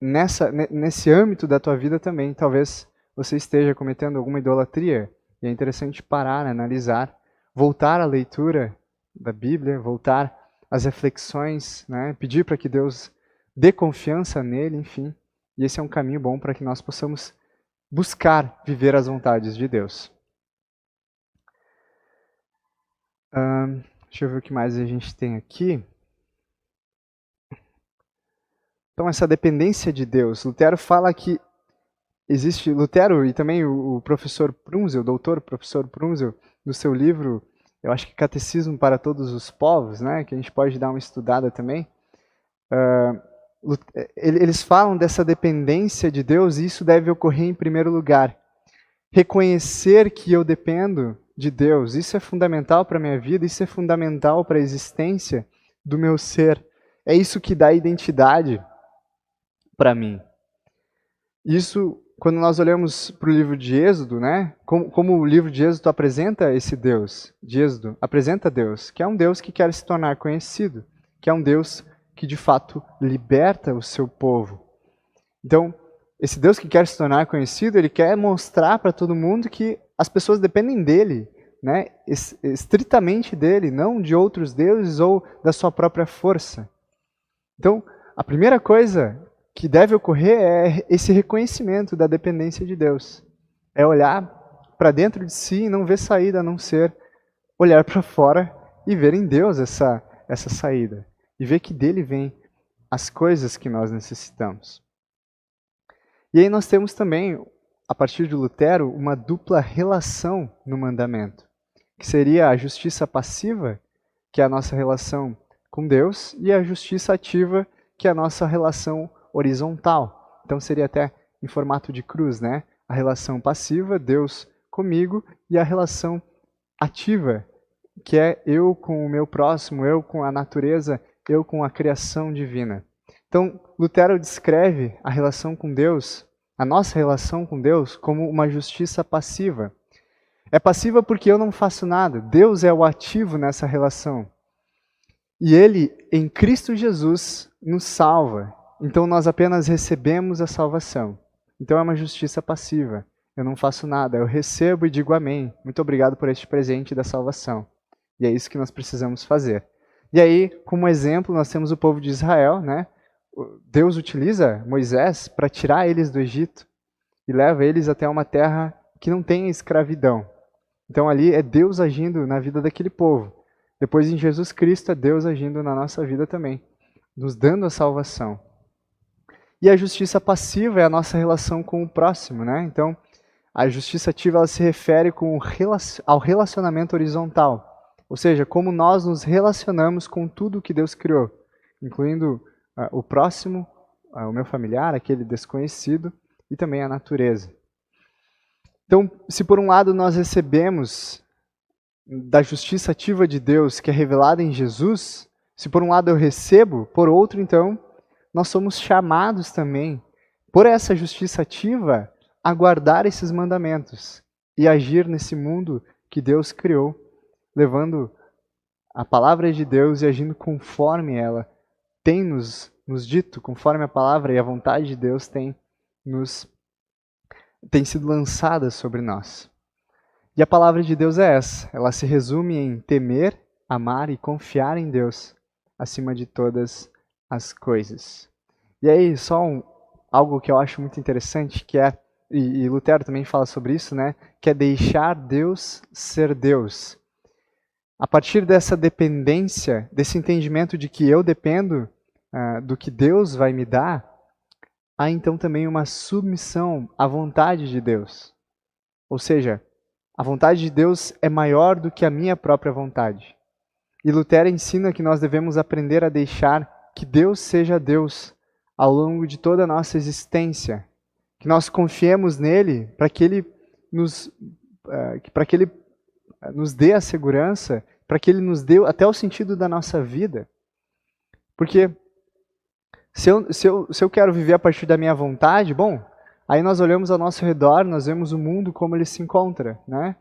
nesse âmbito da tua vida também, talvez você esteja cometendo alguma idolatria. E é interessante parar, analisar, voltar à leitura da Bíblia, voltar às reflexões, né? Pedir para que Deus dê confiança nele, enfim. E esse é um caminho bom para que nós possamos buscar viver as vontades de Deus. Deixa eu ver o que mais a gente tem aqui. Então, essa dependência de Deus. Lutero fala que existe... Lutero e também o professor Prunzel, o doutor professor Prunzel, no seu livro, eu acho que Catecismo para Todos os Povos, né, que a gente pode dar uma estudada também, eles falam dessa dependência de Deus e isso deve ocorrer em primeiro lugar. Reconhecer que eu dependo de Deus, isso é fundamental para a minha vida, isso é fundamental para a existência do meu ser. É isso que dá identidade para mim. Isso, quando nós olhamos para o livro de Êxodo, né, como o livro de Êxodo apresenta esse Deus, de Êxodo, apresenta Deus, que é um Deus que quer se tornar conhecido, que é um Deus que de fato liberta o seu povo. Então, esse Deus que quer se tornar conhecido, ele quer mostrar para todo mundo que as pessoas dependem dele, né, estritamente dele, não de outros deuses ou da sua própria força. Então, a primeira coisa que deve ocorrer é esse reconhecimento da dependência de Deus. É olhar para dentro de si e não ver saída a não ser olhar para fora e ver em Deus essa saída. E ver que dele vem as coisas que nós necessitamos. E aí nós temos também, a partir de Lutero, uma dupla relação no mandamento, que seria a justiça passiva, que é a nossa relação com Deus, e a justiça ativa, que é a nossa relação horizontal. Então seria até em formato de cruz, né? A relação passiva, Deus comigo, e a relação ativa, que é eu com o meu próximo, eu com a natureza, eu com a criação divina. Então, Lutero descreve a relação com Deus, a nossa relação com Deus, como uma justiça passiva. É passiva porque eu não faço nada. Deus é o ativo nessa relação. E Ele, em Cristo Jesus, nos salva. Então, nós apenas recebemos a salvação. Então, é uma justiça passiva. Eu não faço nada, eu recebo e digo amém. Muito obrigado por este presente da salvação. E é isso que nós precisamos fazer. E aí, como exemplo, nós temos o povo de Israel, né? Deus utiliza Moisés para tirar eles do Egito e leva eles até uma terra que não tem escravidão. Então ali é Deus agindo na vida daquele povo. Depois em Jesus Cristo é Deus agindo na nossa vida também, nos dando a salvação. E a justiça passiva é a nossa relação com o próximo, né? Então a justiça ativa ela se refere ao relacionamento horizontal. Ou seja, como nós nos relacionamos com tudo que Deus criou, incluindo o próximo, o meu familiar, aquele desconhecido, e também a natureza. Então, se por um lado nós recebemos da justiça ativa de Deus, que é revelada em Jesus, se por um lado eu recebo, por outro, então, nós somos chamados também, por essa justiça ativa, a guardar esses mandamentos e agir nesse mundo que Deus criou, levando a palavra de Deus e agindo conforme ela tem nos dito, conforme a palavra e a vontade de Deus tem sido lançada sobre nós. E a palavra de Deus é essa, ela se resume em temer, amar e confiar em Deus acima de todas as coisas. E aí, algo que eu acho muito interessante, que é, e Lutero também fala sobre isso, né, que é deixar Deus ser Deus. A partir dessa dependência, desse entendimento de que eu dependo do que Deus vai me dar, há então também uma submissão à vontade de Deus. Ou seja, a vontade de Deus é maior do que a minha própria vontade. E Lutero ensina que nós devemos aprender a deixar que Deus seja Deus ao longo de toda a nossa existência. Que nós confiemos nele para que ele nos dê a segurança, para que ele nos dê até o sentido da nossa vida. Porque se eu quero viver a partir da minha vontade, bom, Aí nós olhamos ao nosso redor, nós vemos o mundo como ele se encontra, né?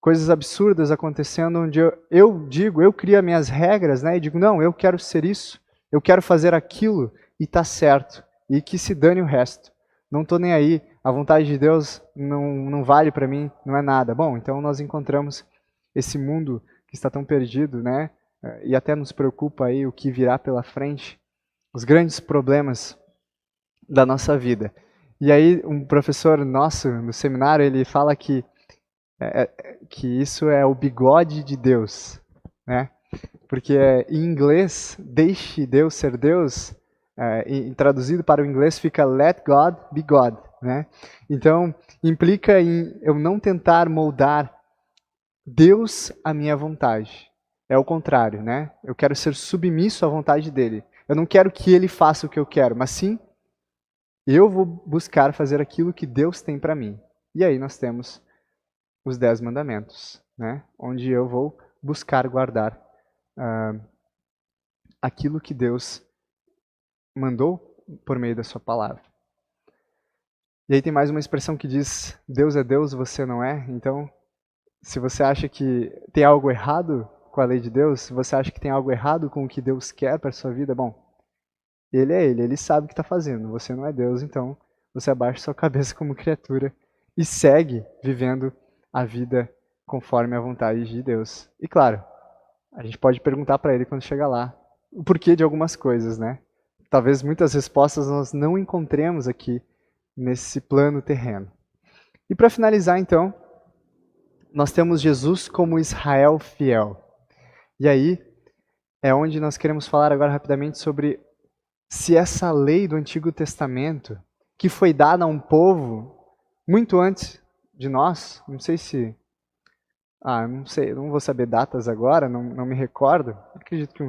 Coisas absurdas acontecendo onde eu crio minhas regras, né? E digo, não, eu quero ser isso, eu quero fazer aquilo e tá certo. E que se dane o resto. Não tô nem aí, a vontade de Deus não vale para mim, não é nada. Bom, então nós encontramos esse mundo que está tão perdido, né? E até nos preocupa aí o que virá pela frente, os grandes problemas da nossa vida. E aí um professor nosso no seminário, ele fala que isso é o bigode de Deus, né? Porque em inglês, deixe Deus ser Deus, traduzido para o inglês fica let God be God, né? Então, implica em eu não tentar moldar Deus à minha vontade. É o contrário, né? Eu quero ser submisso à vontade dele. Eu não quero que ele faça o que eu quero, mas sim, eu vou buscar fazer aquilo que Deus tem para mim. E aí nós temos os 10 mandamentos, né? Onde eu vou buscar guardar aquilo que Deus mandou por meio da sua palavra. E aí tem mais uma expressão que diz, Deus é Deus, você não é. Então, se você acha que tem algo errado com a lei de Deus, se você acha que tem algo errado com o que Deus quer para a sua vida, bom, ele é ele sabe o que está fazendo, você não é Deus, então você abaixa sua cabeça como criatura e segue vivendo a vida conforme a vontade de Deus. E claro, a gente pode perguntar para ele quando chegar lá o porquê de algumas coisas, né? Talvez muitas respostas nós não encontremos aqui nesse plano terreno. E para finalizar, então, nós temos Jesus como Israel fiel. E aí é onde nós queremos falar agora rapidamente sobre se essa lei do Antigo Testamento, que foi dada a um povo muito antes de nós, não sei se... não sei, não vou saber datas agora, não me recordo. Acredito que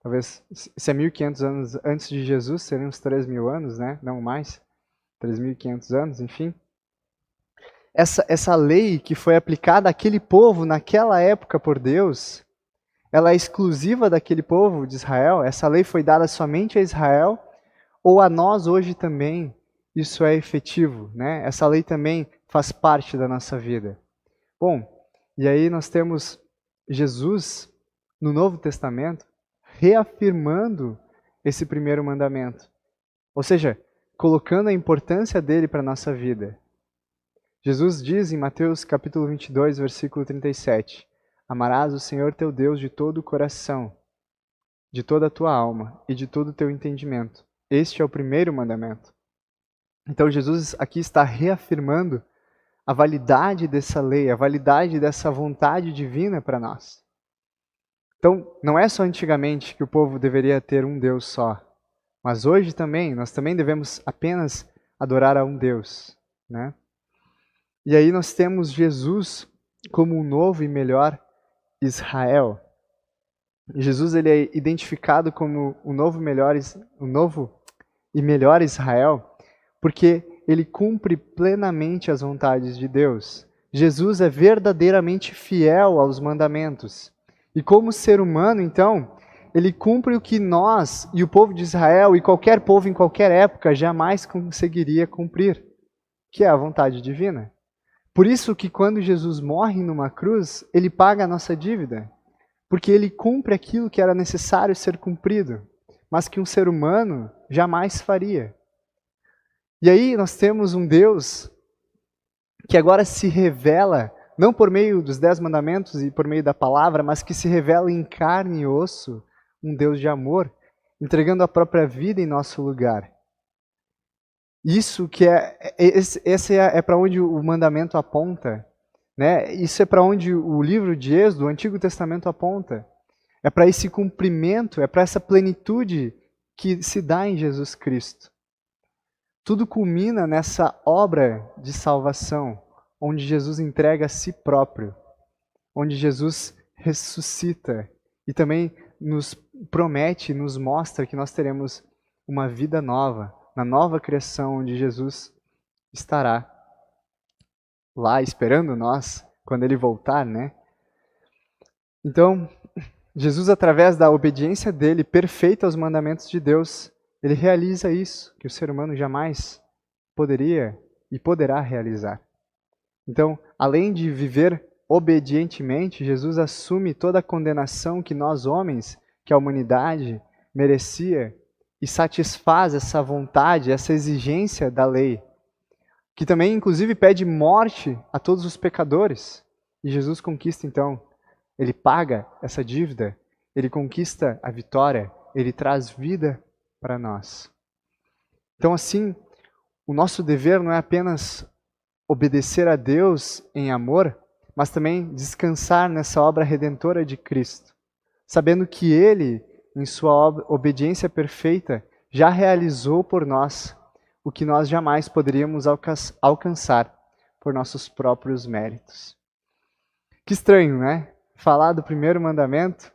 talvez, se é 1.500 anos antes de Jesus, seriam uns 3.000 anos, né? Não mais, 3.500 anos, enfim. Essa lei que foi aplicada àquele povo naquela época por Deus, ela é exclusiva daquele povo de Israel? Essa lei foi dada somente a Israel? Ou a nós hoje também isso é efetivo, né? Essa lei também faz parte da nossa vida. Bom, e aí nós temos Jesus no Novo Testamento reafirmando esse primeiro mandamento. Ou seja, colocando a importância dele para a nossa vida. Jesus diz em Mateus capítulo 22, versículo 37, amarás o Senhor teu Deus de todo o coração, de toda a tua alma e de todo o teu entendimento. Este é o primeiro mandamento. Então Jesus aqui está reafirmando a validade dessa lei, a validade dessa vontade divina para nós. Então, não é só antigamente que o povo deveria ter um Deus só, mas hoje também, nós também devemos apenas adorar a um Deus, né? E aí nós temos Jesus como um novo e melhor Israel. Jesus ele é identificado como o novo e melhor Israel, porque ele cumpre plenamente as vontades de Deus. Jesus é verdadeiramente fiel aos mandamentos. E como ser humano, então, ele cumpre o que nós e o povo de Israel e qualquer povo em qualquer época jamais conseguiria cumprir, que é a vontade divina. Por isso que quando Jesus morre numa cruz, ele paga a nossa dívida, porque ele cumpre aquilo que era necessário ser cumprido, mas que um ser humano jamais faria. E aí nós temos um Deus que agora se revela, não por meio dos 10 mandamentos e por meio da palavra, mas que se revela em carne e osso, um Deus de amor, entregando a própria vida em nosso lugar. Isso que esse é para onde o mandamento aponta, né? Isso é para onde o livro de Êxodo, o Antigo Testamento aponta. É para esse cumprimento, é para essa plenitude que se dá em Jesus Cristo. Tudo culmina nessa obra de salvação, onde Jesus entrega a si próprio, onde Jesus ressuscita e também nos promete, nos mostra que nós teremos uma vida nova, na nova criação onde Jesus estará lá esperando nós quando ele voltar, né? Então, Jesus, através da obediência dele, perfeita aos mandamentos de Deus, ele realiza isso que o ser humano jamais poderia e poderá realizar. Então, além de viver obedientemente, Jesus assume toda a condenação que nós homens, que a humanidade merecia, e satisfaz essa vontade, essa exigência da lei, que também inclusive pede morte a todos os pecadores. E Jesus conquista então, ele paga essa dívida, ele conquista a vitória, ele traz vida para nós. Então assim, o nosso dever não é apenas obedecer a Deus em amor, mas também descansar nessa obra redentora de Cristo, sabendo que Ele, em sua obediência perfeita, já realizou por nós o que nós jamais poderíamos alcançar por nossos próprios méritos. Que estranho, né? Falar do primeiro mandamento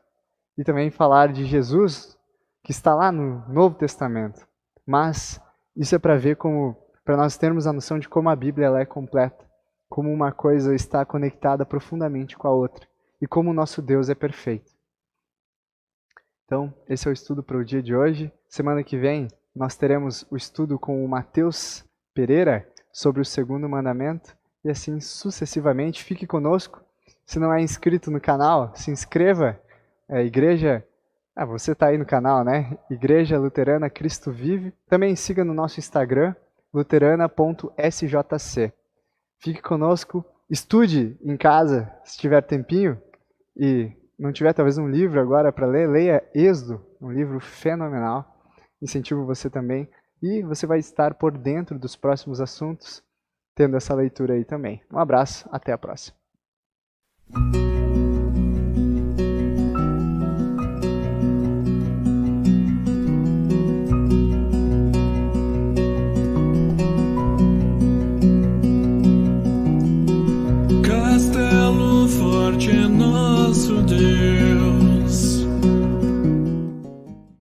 e também falar de Jesus, que está lá no Novo Testamento. Mas isso é para ver como, para nós termos a noção de como a Bíblia ela é completa, como uma coisa está conectada profundamente com a outra e como o nosso Deus é perfeito. Então, esse é o estudo para o dia de hoje. Semana que vem, nós teremos o estudo com o Matheus Pereira sobre o segundo mandamento e assim sucessivamente. Fique conosco. Se não é inscrito no canal, se inscreva. Você está aí no canal, né? Igreja Luterana Cristo Vive. Também siga no nosso Instagram, luterana.sjc. Fique conosco. Estude em casa, se tiver tempinho. E não tiver talvez um livro agora para ler, leia Êxodo, um livro fenomenal. Incentivo você também. E você vai estar por dentro dos próximos assuntos, tendo essa leitura aí também. Um abraço, até a próxima.